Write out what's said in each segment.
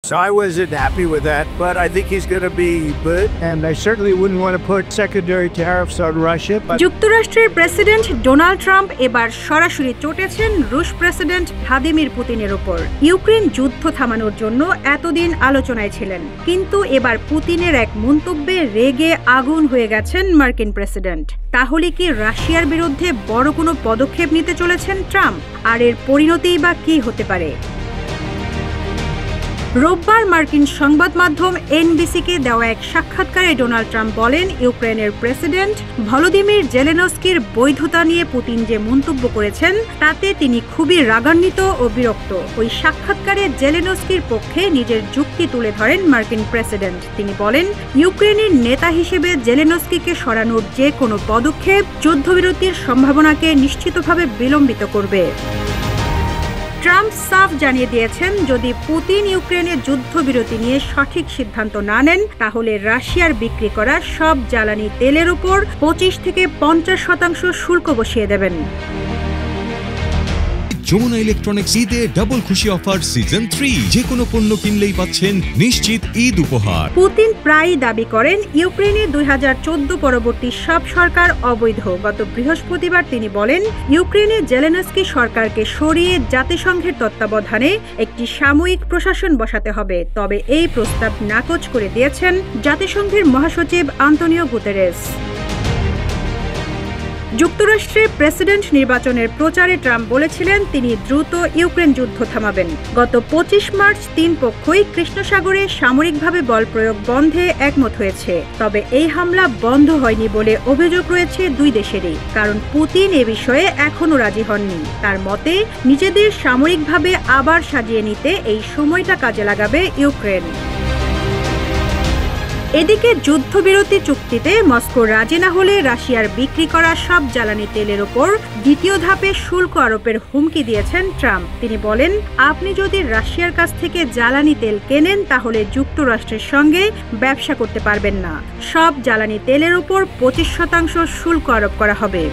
So I wasn't happy with that, but I think he's going to be good. And I certainly wouldn't want to put secondary tariffs on Russia. যুক্তরাষ্ট্রের president Donald Trump এবার সরাসরি চটেছেন রুশ president Vladimir পুতিনের উপর। Ukraine যুদ্ধ থামানোর জন্য এতদিন আলোচনায় ছিলেন, কিন্তু এবার পুতিনের এক মন্তব্যে রেগে আগুন হয়ে গেছেন মার্কিন প্রেসিডেন্ট। তাহলে কি রাশিয়ার বিরুদ্ধে বড় কোনো পদক্ষেপ নিতে চলেছেন ট্রাম্প? আর এর পরিণতিই বা কি হতে পারে? রোববার মার্কিন সংবাদ মাধ্যম এনবিসিকে দেওয়া এক সাক্ষাৎকারে ডোনাল্ড ট্রাম্প বলেন, ইউক্রেনের প্রেসিডেন্ট ভলোদিমির জেলেনস্কির বৈধতা নিয়ে পুতিন যে মন্তব্য করেছেন তাতে তিনি খুবই রাগান্বিত ও বিরক্ত। ওই সাক্ষাৎকারে জেলেনস্কির পক্ষে নিজের যুক্তি তুলে ধরেন মার্কিন প্রেসিডেন্ট। তিনি বলেন, ইউক্রেনের নেতা হিসেবে জেলেনস্কিকে সরানোর যে কোনো পদক্ষেপ যুদ্ধবিরতির সম্ভাবনাকে নিশ্চিতভাবে বিলম্বিত করবে। ট্রাম্প সাফ জানিয়ে দিয়েছেন, যদি পুতিন ইউক্রেনের যুদ্ধবিরতি নিয়ে সঠিক সিদ্ধান্ত না নেন তাহলে রাশিয়ার বিক্রি করা সব জ্বালানি তেলের উপর 25 থেকে 50% শুল্ক বসিয়ে দেবেন। যমুনা ইলেকট্রনিক্স ঈদে ডাবল খুশি অফার সিজন 3, যে কোনো পণ্য কিনলেই পাচ্ছেন নিশ্চিত ঈদ উপহার। পুতিন প্রায়ই দাবি করেন ইউক্রেনে 2014 পরবর্তী সব সরকার অবৈধ। গত বৃহস্পতিবার তিনি বলেন, ইউক্রেনে জেলেনস্কি সরকারকে সরিয়ে জাতিসংঘের তত্ত্বাবধানে একটি সাময়িক প্রশাসন বসাতে হবে। তবে এই প্রস্তাব নাকচ করে দিয়েছেন জাতিসংঘের মহাসচিব আন্তোনিও গুতেরেস। যুক্তরাষ্ট্রে প্রেসিডেন্ট নির্বাচনের প্রচারে ট্রাম্প বলেছিলেন তিনি দ্রুত ইউক্রেন যুদ্ধ থামাবেন। গত 25 মার্চ 3 পক্ষই কৃষ্ণসাগরে সামরিকভাবে বল প্রয়োগ বন্ধে একমত হয়েছে। তবে এই হামলা বন্ধ হয়নি বলে অভিযোগ রয়েছে দুই দেশেরই, কারণ পুতিন এ বিষয়ে এখনও রাজি হননি। তার মতে, নিজেদের সামরিকভাবে আবার সাজিয়ে নিতে এই সময়টা কাজে লাগাবে ইউক্রেন। এদিকে যুদ্ধবিরতি চুক্তিতে মস্কো রাজি না হলে রাশিয়ার বিক্রি করা সব জ্বালানি তেলের ওপর দ্বিতীয় ধাপে শুল্ক আরোপের হুমকি দিয়েছেন ট্রাম্প। তিনি বলেন, আপনি যদি রাশিয়ার কাছ থেকে জ্বালানি তেল কেনেন তাহলে যুক্তরাষ্ট্রের সঙ্গে ব্যবসা করতে পারবেন না। সব জ্বালানি তেলের ওপর 25% শুল্ক আরোপ করা হবে।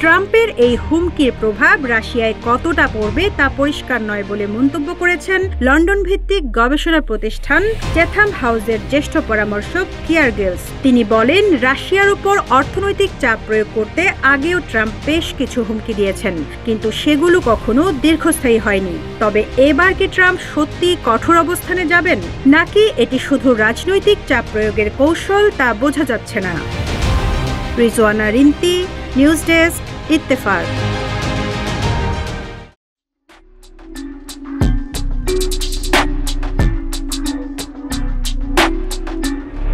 ট্রাম্পের এই হুমকির প্রভাব রাশিয়ায় কতটা পড়বে তা পরিষ্কার নয় বলে মন্তব্য করেছেন লন্ডন ভিত্তিক গবেষণা প্রতিষ্ঠান চ্যাথাম হাউসের জ্যেষ্ঠ পরামর্শক কিয়ার গিলস। তিনি বলেন, রাশিয়ার উপর অর্থনৈতিক চাপ প্রয়োগ করতে আগেও ট্রাম্প বেশ কিছু হুমকি দিয়েছেন, কিন্তু সেগুলো কখনো দীর্ঘস্থায়ী হয়নি। তবে এবার কি ট্রাম্প সত্যি কঠোর অবস্থানে যাবেন, নাকি এটি শুধু রাজনৈতিক চাপ প্রয়োগের কৌশল তা বোঝা যাচ্ছে না। Rizwana Rinti, news desk, Ittefaq.